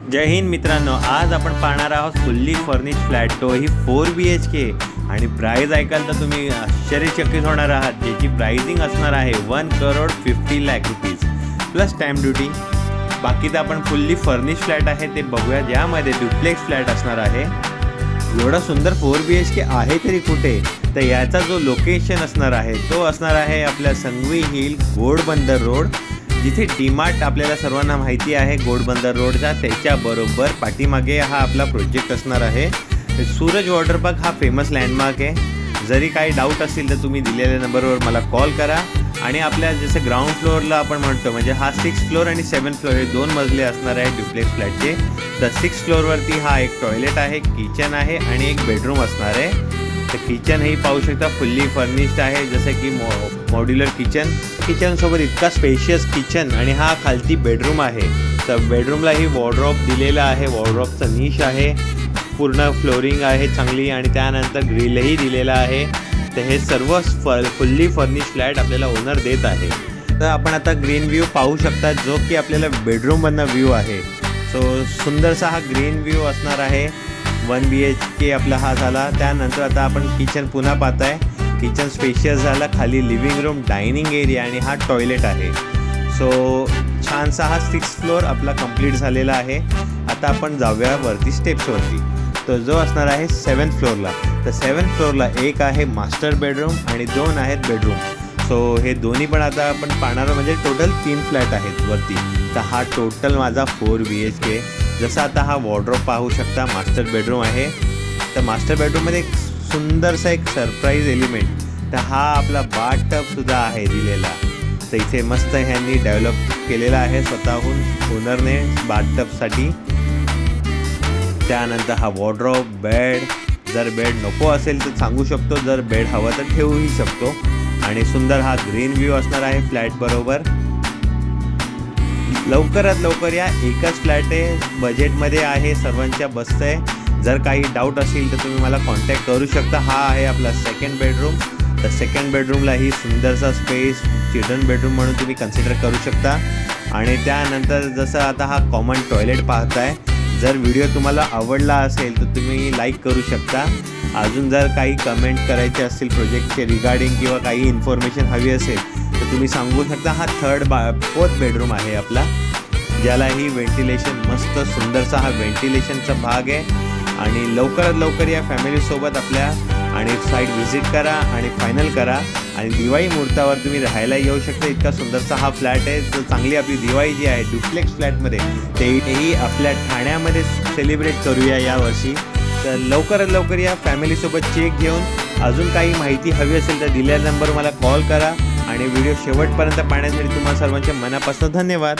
जय हिंद मित्रांनो, आज आपण पाहणार आहोत फुल्ली फर्निश फ्लॅट, तोही 4 BHK आणि प्राइस ऐकाल तर तुम्ही आश्चर्यचकित होणार आहात, ज्याची प्राइसिंग असणार आहे 1,50,00,000 रुपीज प्लस टाइम ड्युटी। बाकी तर आपण फुल्ली फर्निश फ्लॅट आहे ते बघूया, ज्यामध्ये डुप्लेक्स फ्लॅट असणार आहे। एवढा सुंदर 4 BHK आहे तरी कुठे, तर याचा जो लोकेशन असणार आहे तो असणार आहे आपल्या संगवी हिल घोडबंदर रोड, जिथे डीमार्ट आपल्याला सर्वांना माहिती आहे घोडबंदर रोडचा, त्याच्याबरोबर पाठीमागे हा आपला प्रोजेक्ट असणार आहे। सूरज वॉटर पार्क हा फेमस लँडमार्क आहे। जरी काही डाऊट असेल तर तुम्ही दिलेल्या नंबरवर मला कॉल करा। आणि आपल्या जसे ग्राउंड फ्लोअरला आपण म्हणतो, म्हणजे हा 6th फ्लोअर आणि 7th फ्लोअर हे 2 मजले असणार आहे डुप्लेक्स फ्लॅटचे। तर 6th फ्लोअरवरती हा एक टॉयलेट आहे, किचन आहे आणि एक बेडरूम असणार आहे। तर किचन ही पाहू शकता फुल्ली फर्निश्ड आहे, जसं की मॉड्युलर किचन सोबत इतका स्पेशियस किचन, आणि हा खालती बेडरूम आहे। तर बेडरूमला ही वॉर्डरोब दिलेला आहे, वॉर्डरोबचं निश आहे, पूर्ण फ्लोरिंग आहे चांगली, आणि त्यानंतर ग्रिलही दिलेला आहे। तर हे सर्व फुल्ली फर्निश फ्लॅट आपल्याला ओनर देत आहे। तर आपण आता ग्रीन व्ह्यू पाहू शकता, जो की आपल्याला बेडरूममधनं व्ह्यू आहे। सो सुंदरसा हा ग्रीन व्ह्यू असणार आहे। 1 BHK आपला हा झाला। त्यानंतर आता आपण किचन पुन्हा पाहताय, किचन स्पेशियस झाला, खाली लिव्हिंग रूम, डायनिंग एरिया आणि हा टॉयलेट आहे। सो छानसा हा 6th फ्लोअर आपला कंप्लीट झालेला आहे। आता आपण जाऊया वरती स्टेप्सवरती, तो जो असणार आहे 7th फ्लोअरला। तर 7th फ्लोअरला एक आहे मास्टर बेडरूम आणि 2 आहेत बेडरूम। सो हे दोन्ही पण आता आपण पाहणार, म्हणजे टोटल 3 फ्लॅट आहेत वरती। तर हा टोटल माझा 4 BHK। जसं आता हा वॉर्डरोब पाहू शकता, मास्टर बेडरूम आहे। तर मास्टर बेडरूममध्ये एक सुंदरसा एक सरप्राईज एलिमेंट, तर हा आपला बाथटबसुद्धा आहे दिलेला। तर इथे मस्त ह्यांनी डेव्हलप केलेला आहे स्वतःहून ओनरने बाथटबसाठी। त्यानंतर हा वॉर्डरोब, बेड, जर बेड नको असेल तर सांगू शकतो, जर बेड हवं तर ठेवूही शकतो। आणि सुंदर हा ग्रीन व्ह्यू असणार आहे फ्लॅट बरोबर। लवकरात लवकर या, एकच फ्लॅट आहे, बजेटमध्ये आहे, सर्वांच्या बसतं आहे। जर काही डाऊट असेल तर तुम्ही मला कॉन्टॅक्ट करू शकता। हा आहे आपला 2nd बेडरूम। तर 2nd बेडरूमला ही सुंदरसा स्पेस चिल्ड्रन बेडरूम म्हणून तुम्ही कन्सिडर करू शकता। आणि त्यानंतर जसं आता हा कॉमन टॉयलेट पाहताय, जर व्हिडिओ तुम्हाला आवडला असेल तर तुम्ही लाईक करू शकता। अजून जर काही कमेंट करायचे असतील प्रोजेक्टचे रिगार्डिंग, किंवा काही इन्फॉर्मेशन हवी असेल तर तुम्ही सांगू शकता। हा 4th बेडरूम आहे आपला, ज्याला ही व्हेंटिलेशन, मस्त सुंदरसा हा व्हेंटिलेशनचा भाग आहे। आणि लवकरात लवकर या फॅमिलीसोबत आपल्या, आणि साईट व्हिजिट करा आणि फायनल करा। आणि दिवाळी मुहूर्तावर तुम्ही राहायला येऊ शकता। इतका सुंदरसा हा फ्लॅट आहे। तर चांगली आपली दिवाळी जी आहे डुप्लेक्स फ्लॅटमध्ये, तेही आपल्या ठाण्यामध्ये सेलिब्रेट करूया यावर्षी। तर लवकरात लवकर या फॅमिलीसोबत चेक घेऊन। अजून काही माहिती हवी असेल तर दिलेल्या नंबरवर मला कॉल करा। आणि व्हिडिओ शेवटपर्यंत पाहण्यासाठी तुम्हाला सर्वांचे मनापासून धन्यवाद।